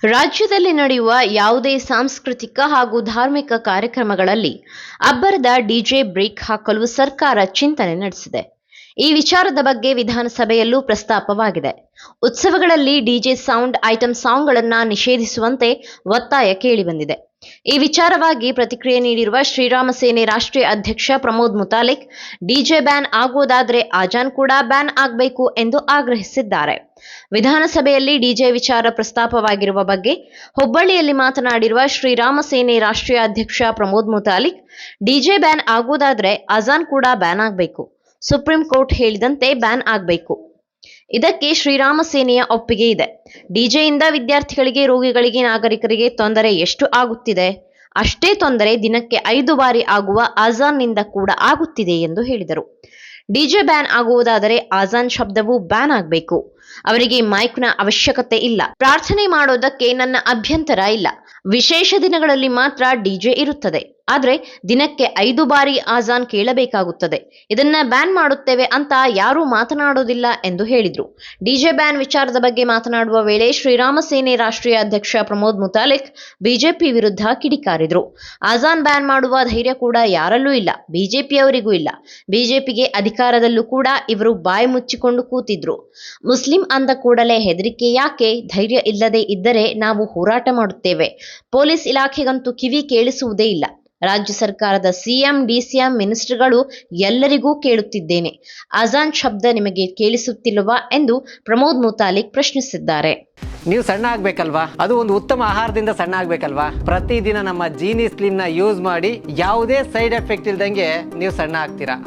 ರಾಜ್ಯದಲ್ಲಿ ನಡೆಯುವ ಯಾವುದೇ ಸಾಂಸ್ಕೃತಿಕ ಹಾಗೂ ಧಾರ್ಮಿಕ ಕಾರ್ಯಕ್ರಮಗಳಲ್ಲಿ ಅಬ್ಬರದ ಡಿಜೆ ಬ್ರೇಕ್ ಹಾಕಲು ಸರ್ಕಾರ ಚಿಂತನೆ ನಡೆಸಿದೆ. ಈ ವಿಚಾರದ ಬಗ್ಗೆ ವಿಧಾನಸಭೆಯಲ್ಲೂ ಪ್ರಸ್ತಾಪವಾಗಿದೆ. ಉತ್ಸವಗಳಲ್ಲಿ ಡಿಜೆ ಸೌಂಡ್ ಐಟಂ ಸಾಂಗ್ಗಳನ್ನು ನಿಷೇಧಿಸುವಂತೆ ಒತ್ತಾಯ ಕೇಳಿಬಂದಿದೆ. ಈ ವಿಚಾರವಾಗಿ ಪ್ರತಿಕ್ರಿಯೆ ನೀಡಿರುವ ಶ್ರೀರಾಮ ಸೇನೆ ರಾಷ್ಟ್ರೀಯ ಅಧ್ಯಕ್ಷ ಪ್ರಮೋದ್ ಮುತಾಲಿಕ್, ಡಿಜೆ ಬ್ಯಾನ್ ಆಗುವುದಾದರೆ ಆಜಾನ್ ಕೂಡ ಬ್ಯಾನ್ ಆಗಬೇಕು ಎಂದು ಆಗ್ರಹಿಸಿದ್ದಾರೆ. ವಿಧಾನಸಭೆಯಲ್ಲಿ ಡಿಜೆ ವಿಚಾರ ಪ್ರಸ್ತಾಪವಾಗಿರುವ ಬಗ್ಗೆ ಹುಬ್ಬಳ್ಳಿಯಲ್ಲಿ ಮಾತನಾಡಿರುವ ಶ್ರೀರಾಮ ಸೇನೆ ರಾಷ್ಟ್ರೀಯ ಅಧ್ಯಕ್ಷ ಪ್ರಮೋದ್ ಮುತಾಲಿಕ್, ಡಿಜೆ ಬ್ಯಾನ್ ಆಗುವುದಾದರೆ ಅಜಾನ್ ಕೂಡ ಬ್ಯಾನ್ ಆಗಬೇಕು. ಸುಪ್ರೀಂ ಕೋರ್ಟ್ ಹೇಳಿದಂತೆ ಬ್ಯಾನ್ ಆಗಬೇಕು. ಇದಕ್ಕೆ ಶ್ರೀರಾಮ ಸೇನೆಯ ಒಪ್ಪಿಗೆ ಇದೆ. ಡಿಜೆಯಿಂದ ವಿದ್ಯಾರ್ಥಿಗಳಿಗೆ, ರೋಗಿಗಳಿಗೆ, ನಾಗರಿಕರಿಗೆ ತೊಂದರೆ ಎಷ್ಟು ಆಗುತ್ತಿದೆ, ಅಷ್ಟೇ ತೊಂದರೆ ದಿನಕ್ಕೆ 5 ಬಾರಿ ಆಗುವ ಆಜಾನ್ನಿಂದ ಕೂಡ ಆಗುತ್ತಿದೆ ಎಂದು ಹೇಳಿದರು. ಡಿಜೆ ಬ್ಯಾನ್ ಆಗುವುದಾದರೆ ಆಜಾನ್ ಶಬ್ದವೂ ಬ್ಯಾನ್ ಆಗಬೇಕು. ಅವರಿಗೆ ಮೈಕ್ನ ಅವಶ್ಯಕತೆ ಇಲ್ಲ. ಪ್ರಾರ್ಥನೆ ಮಾಡೋದಕ್ಕೆ ನನ್ನ ಅಭ್ಯಂತರ ಇಲ್ಲ. ವಿಶೇಷ ದಿನಗಳಲ್ಲಿ ಮಾತ್ರ ಡಿಜೆ ಇರುತ್ತದೆ. ಆದರೆ ದಿನಕ್ಕೆ 5 ಬಾರಿ ಆಜಾನ್ ಕೇಳಬೇಕಾಗುತ್ತದೆ. ಇದನ್ನ ಬ್ಯಾನ್ ಮಾಡುತ್ತೇವೆ ಅಂತ ಯಾರೂ ಮಾತನಾಡೋದಿಲ್ಲ ಎಂದು ಹೇಳಿದರು. ಡಿಜೆ ಬ್ಯಾನ್ ವಿಚಾರದ ಬಗ್ಗೆ ಮಾತನಾಡುವ ವೇಳೆ ಶ್ರೀರಾಮ ಸೇನೆ ರಾಷ್ಟ್ರೀಯ ಅಧ್ಯಕ್ಷ ಪ್ರಮೋದ್ ಮುತಾಲಿಕ್ ಬಿಜೆಪಿ ವಿರುದ್ಧ ಕಿಡಿಕಾರಿದರು. ಆಜಾನ್ ಬ್ಯಾನ್ ಮಾಡುವ ಧೈರ್ಯ ಕೂಡ ಯಾರಲ್ಲೂ ಇಲ್ಲ, ಬಿಜೆಪಿಯವರಿಗೂ ಇಲ್ಲ. ಬಿಜೆಪಿಗೆ ಅಧಿಕಾರದಲ್ಲೂ ಕೂಡ ಇವರು ಬಾಯಿ ಮುಚ್ಚಿಕೊಂಡು ಕೂತಿದ್ರು. ಮುಸ್ಲಿಂ ಅಂದ ಕೂಡಲೇ ಹೆದರಿಕೆ ಯಾಕೆ? ಧೈರ್ಯ ಇಲ್ಲದೆ ಇದ್ದರೆ ನಾವು ಹೋರಾಟ ಮಾಡುತ್ತೇವೆ. ಪೊಲೀಸ್ ಇಲಾಖೆಗಂತೂ ಕಿವಿ ಕೇಳಿಸುವುದೇ ಇಲ್ಲ. ರಾಜ್ಯ ಸರ್ಕಾರದ ಸಿಎಂ, ಡಿಸಿಎಂ, ಮಿನಿಸ್ಟರ್ಗಳು ಎಲ್ಲರಿಗೂ ಕೇಳುತ್ತಿದ್ದೇನೆ. ಅಜಾನ್ ಶಬ್ದ ನಿಮಗೆ ಕೇಳಿಸುತ್ತಿಲ್ಲವಾ ಎಂದು ಪ್ರಮೋದ್ ಮುತಾಲಿಕ್ ಪ್ರಶ್ನಿಸಿದ್ದಾರೆ. ನೀವು ಸಣ್ಣ ಆಗ್ಬೇಕಲ್ವಾ? ಅದು ಒಂದು ಉತ್ತಮ ಆಹಾರದಿಂದ ಸಣ್ಣ ಆಗ್ಬೇಕಲ್ವಾ? ಪ್ರತಿದಿನ ನಮ್ಮ ಜೀನಿ ಸ್ಲಿಮ್ ನ ಯೂಸ್ ಮಾಡಿ ಯಾವುದೇ ಸೈಡ್ ಎಫೆಕ್ಟ್ ಇಲ್ದಂಗೆ ನೀವು ಸಣ್ಣ ಆಗ್ತೀರಾ.